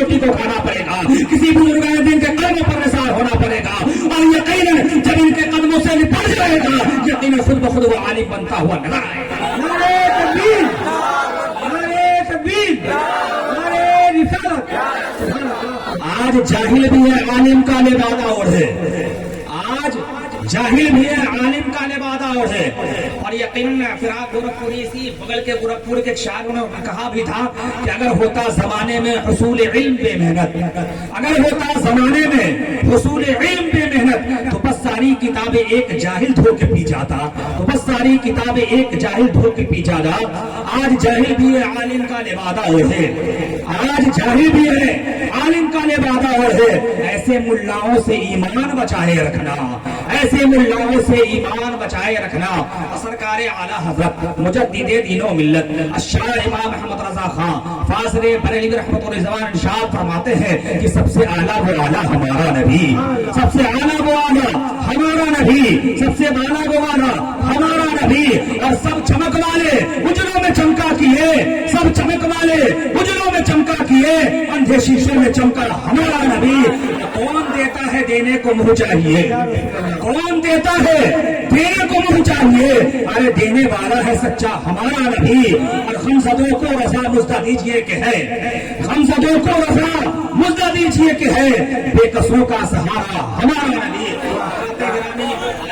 रोटी को खाना पड़ेगा, किसी बुजुर्ग दिन के कदमों पर निसार होना पड़ेगा, और यकीनन जब इनके कदमों से निपट जाएगा यकीनन खुद ब खुद वो आलिम बनता हुआ नजर आएगा। नारे तकबीर, नारे तकबीर, नारे रिसालत। आज जाहिल भी है आलिम का लिबादा ओढ़े, आज जाहिल भी है आलिम का लिबादा ओढ़े। और यकीनन फिराक गोरखपुरी सी बगल के गोरखपुर के शायरों ने कहा भी था कि अगर होता जमाने में हुसूल इल्म पे मेहनत, अगर होता जमाने में हुसूल इल्म पे मेहनत तो बस सारी किताबें एक जाहिल धो के पी जाता, तो बस सारी किताबें एक जाहिल धो के पी जाता। आज जाहिल भी है आलिम का लिबादा ओढ़े, आज जाहिल भी है आलिम का लिबादा ओढ़े। ऐसे मुल्लाओं से ईमान बचाए रखना, ऐसे मुल्लाओं से ईमान बचाए रखना। सरकार आला हजरत मुजद्दिदे दीनो मिल्लत अश्शाह इमाम अहमद रजा खां फाज़िले बरेलवी रहमतुल्लाह ज़मान इरशाद फरमाते हैं कि सबसे आला वो आला हमारा नबी, सबसे आला वो आला हमारा नबी, सबसे आला वो आला हमारा नबी। और सब चमक वाले उजलों में चमका किए, सब चमक वाले उजलों में चमका किए, अंधे शीशे में चमका हमारा नबी। कौन देता है देने को मुँह चाहिए, कौन देता है देने को मुँह चाहिए। अरे देने वाला है सच्चा हमारा नबी। और हम सदों को रजा मुझदा दीजिए कि है, हम सदों को रजा मुझदा दीजिए कि है, बेकसों का सहारा हमारा नबी।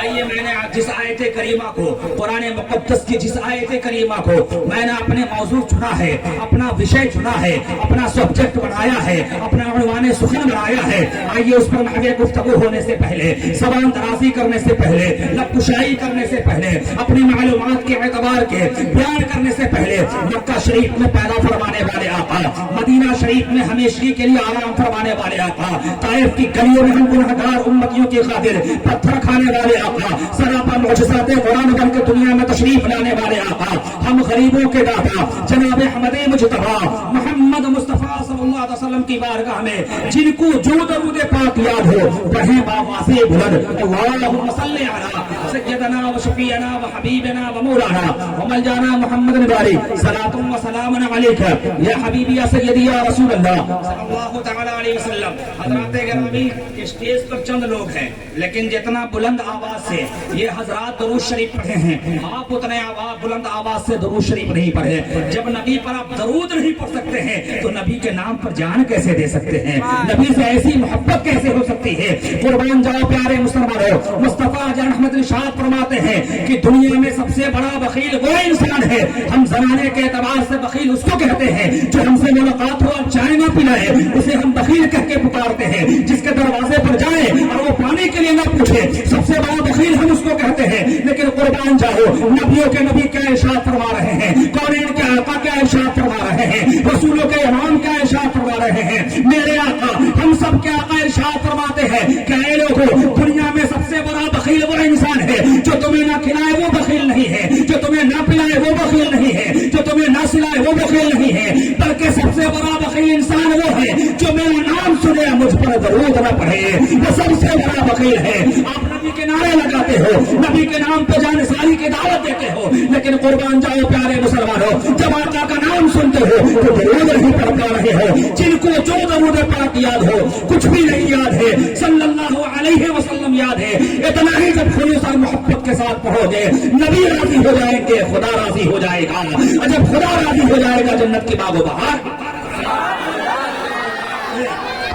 आइए मैंने जिस आयत करीमा को कुरान मुक़द्दस की जिस आयत करीमा को मैंने अपने मौजू चुना है, अपना विषय चुना है, अपना सब्जेक्ट बनाया है, अपना उन्वाने सुखन बनाया है, आइए उस पर आगे गुफ्तगू होने से पहले, ज़बान दराज़ी करने से पहले, लबकुशाई करने से पहले, अपनी मालूमात के एतबार के बयान करने से पहले मक्का शरीफ में पैदा फरमाने वाले आका, मदीना शरीफ में हमेशा के लिए आराम फरमाने वाले आका, ताइफ की गलियों में हम गुनहगार उम्मतियों की खातिर पत्थर खाने वाले आका, सरापा मुअजिज़ात कुरान बन के दुनिया में तशरीफ लाने वाले आका, हम गरीबों के दाता जनाब अहमद मुजतबा मोहम्मद मुस्तफा सल्लल्लाहु अलैहि वसल्लम की बारगाह में जिनको जो दरूद पाक याद हो पढ़े बाबा से बुलंद अल्लाहुम्मा सल्ली अला सय्यदना व शफीअना व हबीबना व मौलाना व मलजाना मुहम्मद बारी सलातुम व सलामुन अलैका या हबीबी या सय्यदी या रसूल अल्लाह सल्लल्लाहु तआला अलैहि वसल्लम। हज़रात गिरामी, स्टेज पर चंद लोग हैं, लेकिन जितना बुलंद आवाज से ये हजरात दरूद शरीफ पढ़े हैं, आप उतने बुलंद आवाज से दरूद शरीफ नहीं पढ़े। जब नबी पर आप दरूद नहीं पढ़ सकते हैं तो नबी के नाम पर जान कैसे दे सकते हैं, नबी से ऐसी मोहब्बत कैसे हो सकती है। कुर्बान जाओ प्यारे मुसलमानों, मुस्तफा जान अहमद इरशाद फरमाते हैं कि दुनिया में सबसे बड़ा बखील वो इंसान है, हम जमाने के एतबार से बखील उसको कहते हैं जो हमसे मुलाकात हो और चाय ना पिलाए, उसे हम बखील कह के पुकारते हैं। जिसके दरवाजे पर जाए और वो पानी के लिए ना पूछे, सबसे बड़ा बखील हम उसको कहते हैं। लेकिन कुर्बान जाओ, नबियों के नबी क्या इरशाद फरमा रहे हैं, कौनैन के आका क्या इरशाद फरमा रहे हैं, रसूलों के इमाम क्या इरशाद फरमा रहे हैं, मेरे आका हम सब के आका इरशाद फरमाते हैं कि ऐ लोगों, दुनिया में सबसे बड़ा बखील वो इंसान है जो तुम्हें ना खिलाए वो बखील नहीं है, जो तुम्हें ना पिलाए वो बखील नहीं है, जो तुम्हें ना सिलाए वो बखील नहीं है, बल्कि सबसे बड़ा बखील इंसान वो है जो मेरा नाम सुने मुझ पर दरूद न पढ़े, वो सबसे बड़ा बखील है। आप नबी के नारे लगाते हो, नबी के नाम पे जानिसारी की दावत देते हो, लेकिन कुर्बान जाओ प्यारे मुसलमानों, जब आका का नाम सुनते हो तो दरूद नहीं पढ़ पा रहे हो। जिनको जो दरूद पाक याद हो, कुछ भी नहीं याद है, सल्लल्लाहु अलैहि वसल्लम याद है, इतना ही जब खुलूस और मोहब्बत के साथ पढ़ोगे नबी राजी हो जाएंगे, खुदा राजी हो जाएगा, और जब खुदा राजी हो जाएगा जन्नत की बागो बहार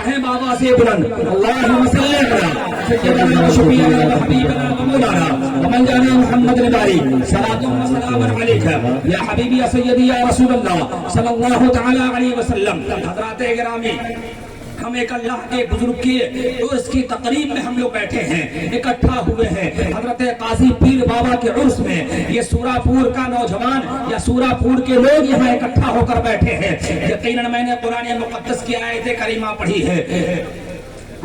है बाबा से बुलंद अल्लाहुम्मा सल्ली अला सय्यदना व शफीअना व हबीबना व मौलाना व मलजाना मुहम्मद बारी सलातुम व सलामुन अलैका या हबीबी या सय्यदी या रसूल अल्लाह सल्लल्लाहु तआला अलैहि वसल्लम। हज़रात गिरामी, हम एक अल्लाह के बुजुर्ग की उर्स की तकरीब में हम लोग बैठे हैं, इकट्ठा हुए हैं हजरत काजी पीर बाबा के उर्स में। ये सूरापुर का नौजवान या सूरापुर के लोग यहाँ इकट्ठा होकर बैठे हैं। यकीनन मैंने कुरान मुक़द्दस की आयत करीमा पढ़ी है,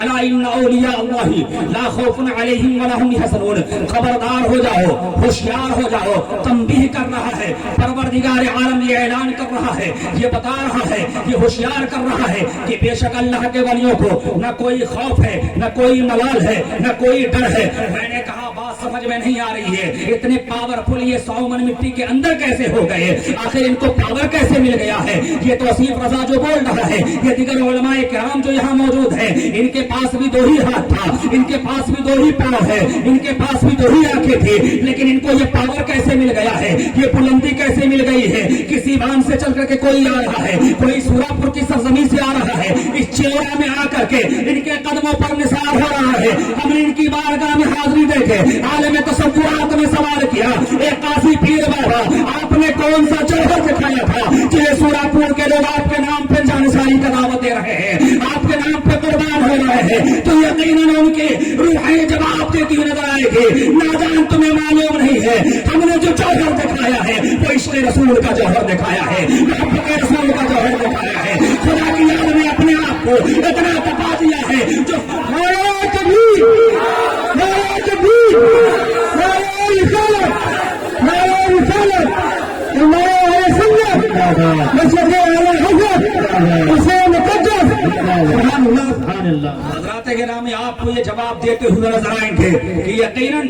अला इन्ना औलिया अल्लाहि ला खौफुन अलैहिम वला हुम यहज़नून। खबरदार हो जाओ, होशियार हो जाओ। तंबीह कर रहा है परवरदिगार आलम, ये ऐलान कर रहा है, ये बता रहा है, ये होशियार कर रहा है कि बेशक अल्लाह के वलियों को न कोई खौफ है, न कोई मलाल है, न कोई डर है। मैंने कहा बात समझ में नहीं आ रही है, इतने पावरफुल ये 100 मन मिट्टी के अंदर कैसे हो गए, आखिर इनको पावर कैसे मिल गया है। ये तो आसिफ रजा जो बोल रहा है, ये दिगर उलमाए किराम जो यहाँ मौजूद है, इनके पास भी 2 ही हाथ था, इनके पास भी 2 ही पाँव है, इनके पास भी 2 ही आंखें थी, लेकिन इनको ये पावर कैसे मिल गया है, ये बुलंदी कैसे मिल गई है। किसी बांध से चल करके कोई आ रहा है, कोई सूरापुर की सरजमीन से आ रहा है, इस चेहरा में आकर के इनके कदमों पर निसार हो रहा है। हमने इनकी बारगाह में हाजिरी देके आलम तसव्वुरात में सवाल किया, एक काजी पीर बाबा आपने कौन सा जौहर दिखाया था कि सूरापुर के लोग आपके नाम पे जानिसारी का दावत दे रहे हैं, आपके नाम पे कुर्बान हो रहे हैं। तो यकीनन उनकी रूहें जवाब देती हुई नजर आएगी, नादान तुम्हें मालूम नहीं है, हमने जो जौहर दिखाया है वो इश्क़ रसूल का जौहर दिखाया है, मोहब्बत रसूल का जौहर दिखाया है। खुदा की याद में अपने आप को इतना तपा दिया है जो आपको ये जवाब देते हुए नजर आएंगे कि यकीनन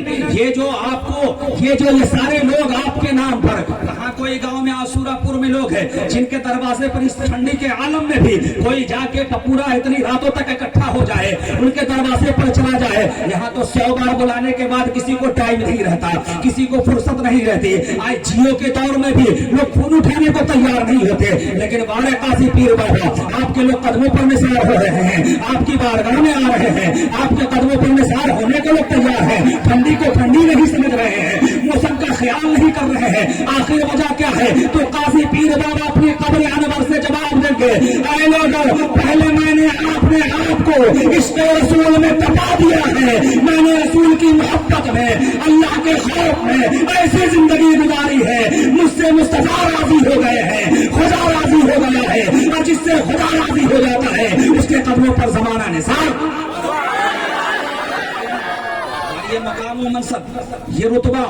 ये सारे लोग आपके नाम पर, कहाँ कोई गांव में आसूरापुर में लोग हैं जिनके दरवाजे पर इस ठंडी के आलम में भी कोई जाके पूरा इतनी रातों तक इकट्ठा हो जाए, उनके दरवाजे पर चला जाए। यहाँ तो 100 बार बुलाने के बाद किसी को टाइम नहीं रहता, किसी को फुर्सत नहीं रहती। आज जियो के दौर में भी लोग फोन उठाने को तैयार नहीं होते, लेकिन वारे काजी पीर बाबा आपके लोग कदमों पर निसार हो रहे हैं, आपकी बारगाह में आ रहे हैं, आपके कदमों पर निसार होने के लोग तैयार हैं। ठंडी को ठंडी नहीं समझ रहे हैं, मौसम का ख्याल नहीं कर रहे हैं, आखिर वजह क्या है। तो काजी पीर बाबा अपनी कब्र अनवर से जवाब देंगे, ऐ लोगों पहले मैंने आपने आपको इश्क़ रसूल में तपा दिया है, मैंने रसूल की मोहब्बत में, अल्लाह के खौफ में ऐसी जिंदगी गुजारी है, मुझसे मुस्तफा राजी हो गए हैं, खुदा राजी हो गया है, और जिससे खुदा राजी हो जाता है उसके कदमों पर जमाना निसार। ये मकाम मनसब, ये रुतबा,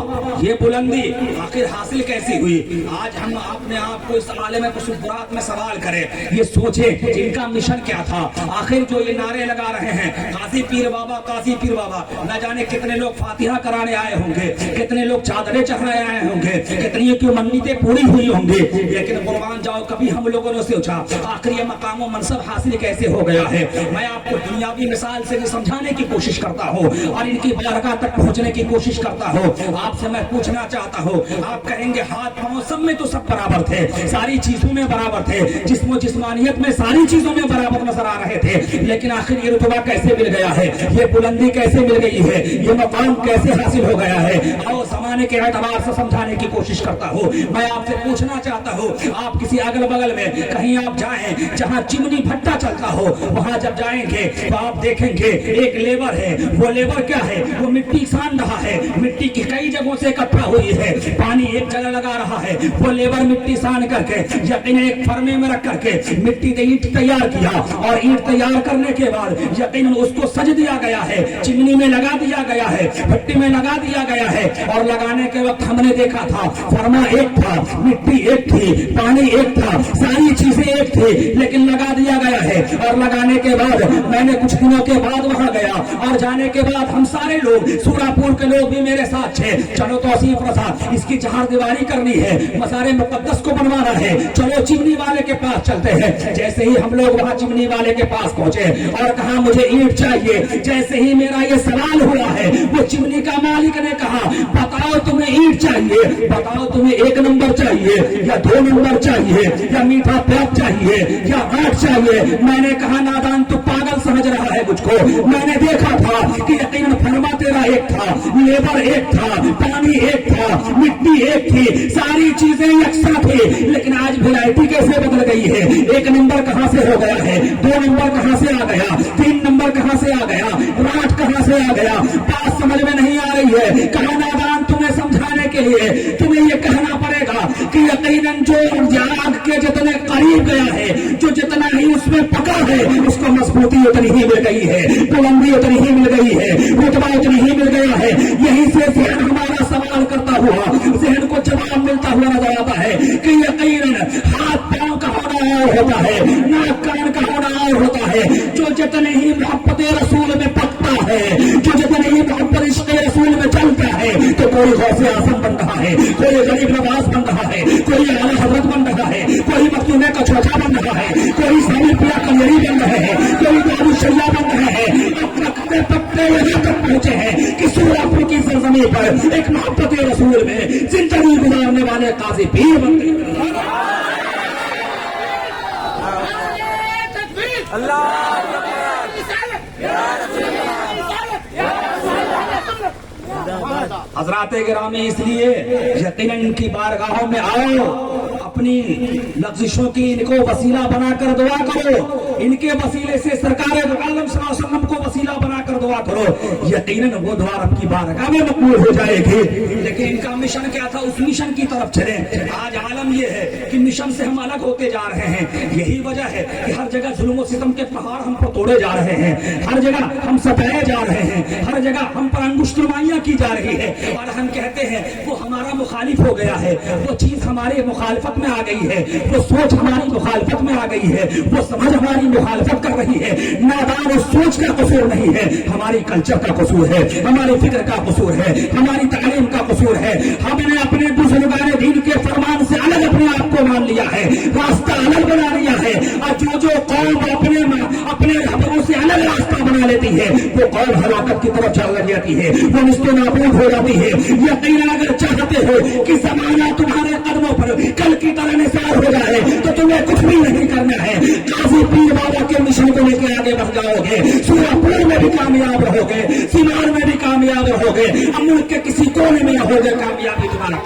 ये बुलंदी आखिर हासिल कैसी हुई। आज हम अपने आप को इस आलम तसव्वुरात में सवाल करें, ये सोचे इनका मिशन क्या था। आखिर जो ये नारे लगा रहे हैं काजी पीर बाबा, काजी पीर बाबा, न जाने कितने लोग फातिहा कराने आए होंगे, कितने लोग चादरें चढ़ाने आए होंगे, कितनी की मन्नतें पूरी हुई होंगी, लेकिन कुर्बान जाओ कभी हम लोगों ने सोचा आखिर ये मकाम मनसब हासिल कैसे हो गया है। मैं आपको दुनियावी मिसाल से समझाने की कोशिश करता हूँ और इनकी बारगाह तक पहुंचने की कोशिश करता हूं। आपसे मैं पूछना चाहता हूं, आप कहेंगे हाथ पांव सब में तो सब बराबर थे, सारी चीजों में बराबर थे, जिस्मानियत में सारी चीजों में बराबर नजर आ रहे थे, लेकिन आखिर ये रुतबा कैसे मिल गया है, ये बुलंदी कैसे मिल गई है, ये मकाम कैसे हासिल हो गया है। आओ जमाने के एतबार से समझाने की कोशिश करता हूं। मैं आपसे पूछना चाहता हूं, आप किसी अगल बगल में कहीं आप जाएं जहां चिमनी भट्टा चलता हो, वहां जब जाएंगे तो आप देखेंगे एक लेबर है, वो लेबर क्या है, वो मिट्टी सान रहा है, मिट्टी की कई जगहों से इकट्ठा हुई है, पानी एक जगह लगा रहा है, वो लेबर मिट्टी सान करके यकीनन एक फर्मे में रख करके मिट्टी से ईंट तैयार किया, और ईंट तैयार करने के बाद यकीनन उसको सज दिया गया है, चिमनी में लगा दिया गया है, भट्टी में लगा दिया गया है। और लगाने के वक्त हमने देखा था फर्मा एक था, मिट्टी एक थी, पानी एक था, सारी चीजें एक थी, लेकिन लगा दिया गया है। और लगाने के बाद मैंने कुछ दिनों के बाद वहां गया, और जाने के बाद हम सारे लोग, सूरापुर के लोग भी मेरे साथ थे, चलो तो आसिफ रजा इसकी चार दीवारी करनी है, मज़ार मुक़द्दस को बनवाना है, चलो चिमनी वाले के पास चलते हैं। जैसे ही हम लोग वहां चिमनी वाले के पास पहुंचे और कहा मुझे ईंट चाहिए, जैसे ही मेरा ये सवाल हुआ है, वो चिमनी का मालिक ने कहा बताओ तुम्हें ईंट चाहिए, बताओ तुम्हें 1 नंबर चाहिए या 2 नंबर चाहिए या मीठा प्याज चाहिए या आट चाहिए। मैंने कहा नादान तू पागल समझ रहा है मुझको, मैंने देखा था कि यकीनन फरमा तेरा एक था, लेबर एक था, पानी एक था, मिट्टी एक थी, सारी चीजें यकसा थी, लेकिन आज वैरायटी कैसे बदल गई है। 1 नंबर कहां से हो गया है, 2 नंबर कहां से आ गया, 3 नंबर कहां से आ गया, 8 कहां से आ गया, बात समझ में नहीं आ रही है। कहा नादान तुम्हें समझाने के लिए तुम्हें यह कहना पड़ेगा कि यकीनन जो आग के जितने करीब गया है, जो जितना ही उसमें पका है, उसको मजबूती उतनी ही मिल गई है, बुलंदी उतनी ही मिल गई है, रुतबा उतनी ही मिल गया है। यहीं से ज़हन हमारा सवाल करता हुआ ज़हन को जवाब मिलता हुआ नजर आता है कि यकीनन हाथ पांव का होना और होता है, नाक कान का होना और होता है। जो जितने ही मोहब्बत रसूल में पकता है, जो जितने ही मोहब्बत इश्क़ रसूल में चलता है, کوئی غوث اعظم بن رہا ہے, کوئی غریب نواز بن رہا ہے, کوئی اعلی حضرت بن رہا ہے, کوئی مختومے کا چوتھا بن رہا ہے, کوئی سامی پیا کلیری بن رہے ہیں, کوئی دارو شیا بن رہے ہیں. اب رکھتے پکتے یہاں تک پہنچے ہیں کہ سورپور کی سرزمین پر ایک محبت رسول میں زندگی گزارنے والے قاضی پیر بن گئے. حضرات گرامی, اس لیے یقیناً ان کی بارگاہوں میں آؤ, اپنی لغزشوں کی ان کو وسیلہ بنا کر دعا کرو, ان کے وسیلے سے سرکار دو عالم صلی اللہ علیہ وسلم کو وسیلہ بنا کر دعا کرو, یقیناً وہ دعا رب کی بارگاہ میں مقبول ہو جائے گی. لیکن ان کا مشن کیا تھا, اس مشن کی طرف چلیں. آج عالم یہ ہے کہ مشن سے ہم الگ ہوتے جا رہے ہیں. یہی وجہ ہے کہ ہر جگہ ظلم و ستم کے پہاڑ ہم پر توڑے جا رہے ہیں, ہر جگہ ہم ستائے جا رہے ہیں, ہر جگہ ہم پر انگشت نمائیاں کی جا رہی ہے, اور ہم کہتے ہیں وہ ہمارا مخالف ہو گیا ہے, وہ چیز ہماری مخالفت میں آ گئی ہے, وہ سوچ ہماری مخالفت میں آ گئی ہے, وہ سمجھ ہماری مخالفت کر رہی ہے. نادان اور سوچ کا قصور نہیں ہے, ہماری کلچر کا قصور ہے, ہماری فکر کا قصور ہے, ہماری تعلیم کا قصور ہے. ہم نے اپنے بزرگان دین کے فرمان سے الگ اپنے آپ کو مان لیا ہے, راستہ الگ بنا لیا ہے. اور جو قوم اپنے رہبروں سے الگ راستہ بنا لیتی ہے, وہ قوم ہلاکت کی طرف چل جاتی ہے, وہ نصب نابود ہو جاتی ہے. یقیناً اگر چاہتے ہو کہ زمانہ تمہارے قدموں پر کل کی طرح نثار ہو جائے تو تمہیں کچھ بھی نہیں کرنا ہے. قاضی پیر بابا کے مشن کو لے کے آگے بڑھ جاؤ گے, سورپور میں بھی کامیاب رہو گے, سیوان میں بھی کامیاب رہو گے, ملک کے کسی کونے میں رہو گے, کامیابی تمہارا.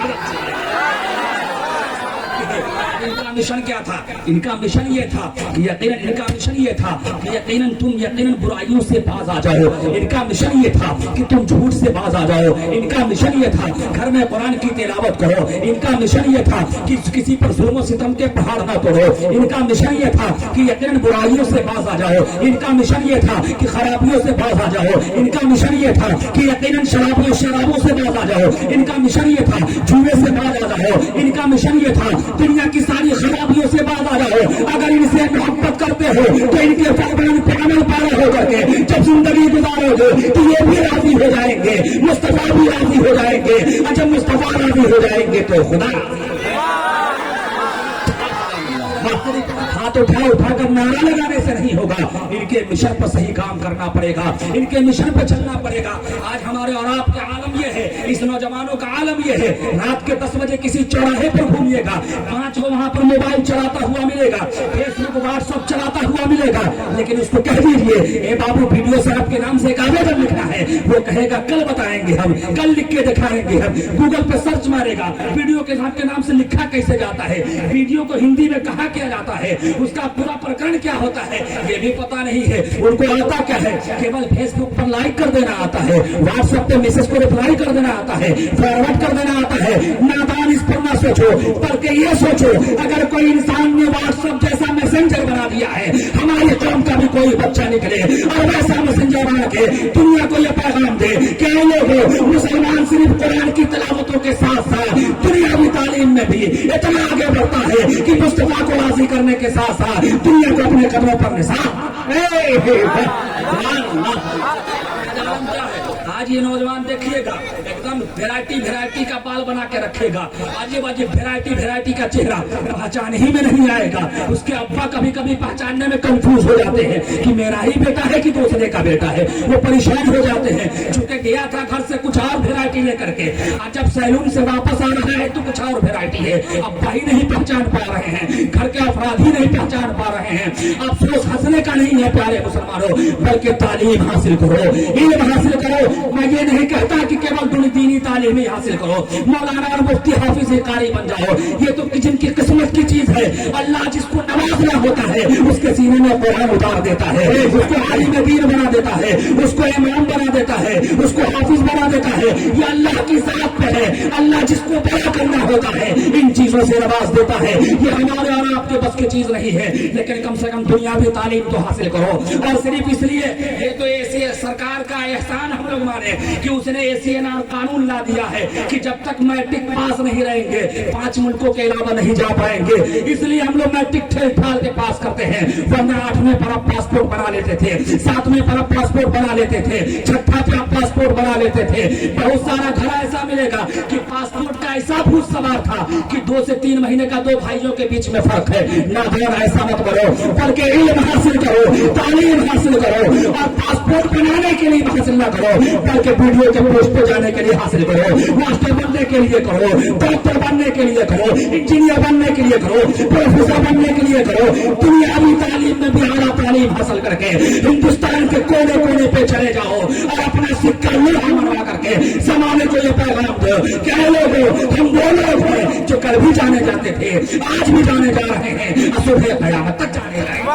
ان کا مشن کیا تھا, ان کا مشن یہ تھا کہ یقیناً ان کا مشن یہ تھا کہ یقیناً تم یقیناً برائیوں سے باز آ جاؤ. ان کا مشن یہ تھا کہ تم جھوٹ سے باز آ جاؤ. ان کا مشن یہ تھا گھر میں قرآن کی تلاوت کرو. ان کا مشن یہ تھا کہ کسی پر ظلم و ستم کے پہاڑ نہ توڑو. ان کا مشن یہ تھا کہ یقیناً برائیوں سے باز آ جاؤ. ان کا مشن یہ تھا کہ خرابیوں سے باز آ جاؤ. ان کا مشن یہ تھا کہ یقیناً شرابوں سے باز آ جاؤ. ان کا مشن یہ تھا جوئے سے باز آ جاؤ. ان کا مشن یہ تھا دنیا کی ساری خرابیوں سے باز آ جاؤ. اگر ان سے محبت کرتے ہو تو ان کے فرمان پہ عمل پیرا ہو کر کے جب زندگی گزارو گے تو یہ بھی راضی ہو جائیں گے, مصطفیٰ بھی راضی ہو جائیں گے, اور جب مصطفیٰ راضی ہو جائیں گے تو خدا. ہاتھ اٹھا کر نعرہ لگانے سے نہیں ہوگا, ان کے مشن پر صحیح کام کرنا پڑے گا, ان کے مشن پہ چلنا پڑے گا. آج ہمارے اور آپ کا عالم یہ ہے, اس نوجوانوں کا عالم یہ ہے, رات کے 10 بجے کسی چوراہے پر گھومیے گا, 5 کو وہاں پر موبائل چلاتا ہوا ملے گا, فیس بک واٹس ایپ چلاتا ہوا ملے گا, لیکن اس کو کہہ دیجیے اے بابو ویڈیو صاحب کے نام سے ایک آویدن لکھنا ہے, وہ کہے گا کل بتائیں گے ہم, کل لکھ کے دکھائیں گے ہم. گوگل پہ سرچ مارے گا ویڈیو کے صاحب کے نام سے لکھا کیسے جاتا ہے, ویڈیو کو ہندی میں کہا کیا جاتا ہے, اس کا پورا پرکرن کیا ہوتا ہے یہ بھی پتا نہیں ہے. ان کو آتا کیا ہے, کیول فیس بک پر لائک کر دینا آتا ہے, واٹس ایپ پہ میسج کو ریپلائی کر دینا آتا ہے, فارورڈ کر دینا آتا ہے. نادان اس پر نہ سوچو, بلکہ یہ سوچو اگر کوئی انسان نے واٹس ایپ جیسا میسنجر بنا دیا ہے, ہماری قوم کا بھی کوئی بچہ نکلے اور ویسا میسنجر بنا کے دنیا کو یہ پیغام دے کہ لوگوں مسلمان صرف قرآن کی تلاوتوں کے ساتھ ساتھ دنیاوی تعلیم میں بھی اتنا آگے بڑھتا ہے کہ مصطفیٰ کو راضی کرنے کے ساتھ ساتھ دنیا کو اپنے قدموں پر نثار. آج یہ نوجوان دیکھیے گا ایک دم ویرائٹی کا بال بنا کے رکھے گا, عجیب ویرائٹی کا چہرہ, پہچان ہی میں نہیں آئے گا. اس کے ابا کبھی کبھی پہچاننے میں کنفیوز ہو جاتے ہیں کہ میرا ہی بیٹا ہے کہ دوسرے کا بیٹا ہے, وہ پریشان ہو جاتے ہیں. چونکہ گیا تھا گھر سے کچھ اور ویرائٹی لے کر کے, اور جب سیلون سے واپس آ رہا ہے تو کچھ اور ویرائٹی ہے. ابا ہی نہیں پہچان پا رہے ہیں, گھر کے افراد ہی نہیں پہچان پا رہے ہیں. افسوس ہنسنے کا نہیں ہے پیارے مسلمانوں, بلکہ تعلیم حاصل کرو, علم حاصل کرو. میں یہ نہیں کہتا کہ کیول دینی تعلیم ہی حاصل کرو, مولانا اور مفتی حافظ قاری بن جاؤ, یہ تو جن کی قسمت کی چیز ہے. اللہ جس کو نوازنا ہوتا ہے اس کے سینے میں قرآن اتار دیتا ہے, اس کو عالم دین بنا دیتا ہے, اس کو امام بنا دیتا ہے, اس کو حافظ بنا دیتا ہے. یہ اللہ کی ذات پہ ہے. اللہ جس کو بڑا کرنا ہوتا ہے ان چیزوں سے نواز دیتا ہے. یہ ہمارے اور آپ کے بس کی چیز نہیں ہے, لیکن کم سے کم دنیاوی تعلیم تو حاصل کرو. اور صرف اس لیے یہ تو ایسے सरकार का एहसान हम लोग माने कि उसने ACNR कानून ला दिया है कि जब तक मैट्रिक पास नहीं रहेंगे 5 मुल्कों के अलावा नहीं जा पाएंगे, इसलिए हम लोग मैट्रिक ठेल ठाल के पास करते हैं। वरना 8वें पर आप पासपोर्ट बना लेते थे, 7वें पर आप पासपोर्ट बना लेते थे, 6ठा पे आप पासपोर्ट बना लेते थे। बहुत सारा घर ऐसा मिलेगा कि पासपोर्ट का ऐसा भूत सवार था कि 2 से 3 महीने का 2 भाइयों के बीच में फर्क है। नौजवान ऐसा मत करो, बल्कि इल्म हासिल करो, तालीम हासिल करो, और पासपोर्ट बनाने के लिए हासिल न करो, बल्कि वीडियो के पोस्ट पे जाने के लिए हासिल करो, मास्टर बनने के लिए करो, डॉक्टर बनने के लिए करो, इंजीनियर बनने के लिए करो, प्रोफेसर बनने के लिए करो। दुनियावी तालीम में भी आला तालीम हासिल करके हिंदुस्तान के कोने कोने पे चले जाओ और अपना सिक्का लोहा मनवा करके समाने को ये पैगाम दो कि लोगों, हम वो लोग हैं जो कल भी जाने जाते थे, आज भी जाने जा रहे हैं, सुबह क़यामत तक जाने रहेंगे।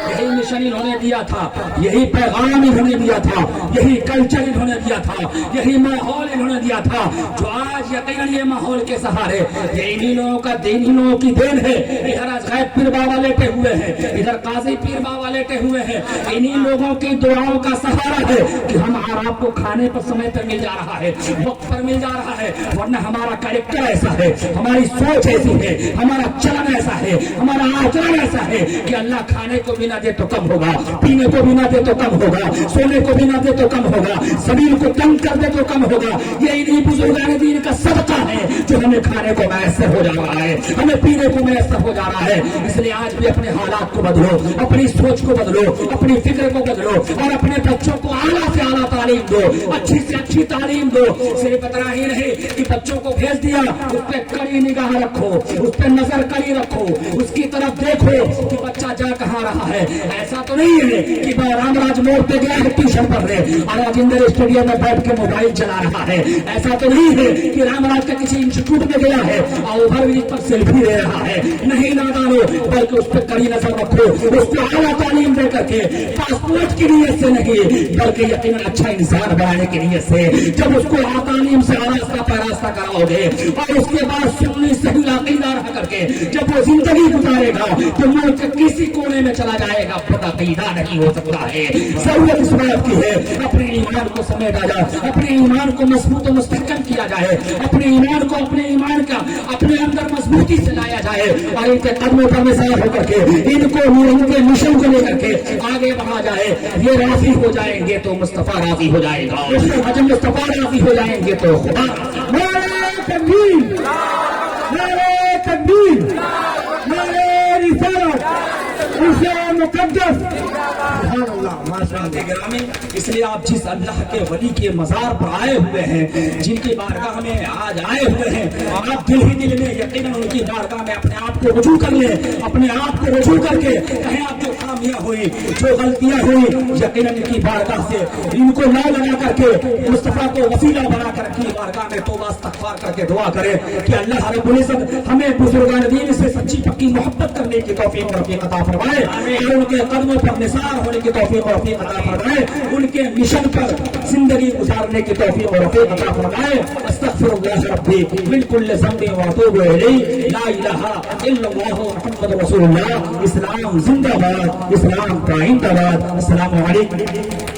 यही मिशन इन्होंने दिया था, यही पैगाम इन्होंने दिया था, यही कल्चर इन्होंने दिया था, यही माहौल इन्होंने दिया था, जो आज यकीनन ये माहौल के सहारे ये इन्हीं लोगों का देन, इन लोगों की देन है। इधर अजगैब पीर बाबा लेटे हुए हैं, इधर काजी पीर बाबा लेटे हुए हैं। इन्हीं लोगों की दुआओं का सहारा है कि हम आराम को खाने पर समय पर मिल जा रहा है, वक्त पर मिल जा रहा है। वरना हमारा कैरेक्टर ऐसा है, हमारी सोच ऐसी है, हमारा चलन ऐसा है, हमारा आचरण ऐसा है कि अल्लाह खाने को बिना दे तो कम होगा, पीने को बिना दे तो कम होगा, सोने को बिना दे तो कम होगा, शरीर को तंग कर दे तो कम होगा। ये इन्हीं बुजुर्गान दीन का सदका है जो हमें खाने को मैसर हो जा रहा है, हमें पीने को मैसर हो जा रहा है। इसलिए आज भी अपने हालात को बदलो, अपनी सोच को बदलो, अपनी फिक्र को बदलो और अपने बच्चों को आला से आला तालीम दो, अच्छी से अच्छी तालीम दो। सिर्फ इतना ही नहीं कि बच्चों को भेज दिया, उस पर कड़ी निगाह रखो, उस पर नजर कड़ी रखो, उसकी तरफ देखो कि बच्चा जा कहाँ रहा है। ऐसा तो नहीं है कि रामराज मोड़ पे गया है ट्यूशन पढ़ने और राजेंद्र स्टेडियम में बैठ के मोबाइल चला रहा है। ऐसा तो नहीं है कि रामराज का किसी इंस्टीट्यूट में गया है और ओवर ब्रिज पर सेल्फी ले रहा है। नहीं नादानो, बल्कि उस पर कड़ी नजर रखो, उसको आला तालीम दे करके पासपोर्ट की नीयत से नहीं, बल्कि यकीनन अच्छा इंसान बनाने की नीयत से जब उसको तालीम से आरास्ता पैरास्ता कराओगे और उसके बाद सुन्नी सही अकीदा रह करके जब वो जिंदगी गुजारेगा तो मुल्क के किसी कोने में चला जाएगा, पता अकीदा नहीं हो सकता है। जरूरत इस बात की है अपने ईमान को समेटा जाए, अपने ईमान को मजबूत और मुस्तहकम किया जाए, अपने ईमान को, अपने ईमान का अपने अंदर मजबूती से लाया जाए और इनके कदमों पर मिसाल होकर के इनको इनके मिशन को लेकर के आगे बढ़ा जाए। ये राजी हो जाएंगे तो मुस्तफा राजी हो जाएगा, जब मुस्तफा राजी हो जाएंगे तो खुदा। नारे तकबीर, नारे तकबीर, नारे रिसालत, इस्लाम मुक़द्दस, ग्रामीण। इसलिए आप जिस अल्लाह के वली के मजार पर आए हुए हैं, जिनकी बारगाह में आज आए हुए हैं, आप दिल ही दिल में यकीनन उनकी बारगाह में अपने आप को रुजू कर ले, अपने आप को रुजू करके कहें आप जो खामियां हुई, जो गलतियां हुई, यकीनन इनकी बारगाह से इनको ना लगा करके मुस्तफा को वसीला बना कर अपनी बारगाह में तौबा इस्तग़फ़ार करके दुआ करें कि अल्लाह रब्बुल इज़्ज़त हमें बुजुर्गान दीन से सच्ची पक्की मोहब्बत करने की तौफीक और रफ़ीक अता फरमाए और उनके कदमों पर निसार होने की तौफीक और रफ़ीक अता फरमाए, उनके मिशन पर जिंदगी गुजारने की तौफीक और रफ़ीक अता फरमाए। अस्तग़फिरुल्लाह रब्बी मिन कुल्लि ज़ंबिन व अतूबु इलैहि, ला इलाहा इल्लल्लाहु मुहम्मदुर रसूलुल्लाह। इस्लाम जिंदाबाद, इस्लाम का इंदाबाद। अस्सलामु अलैकुम।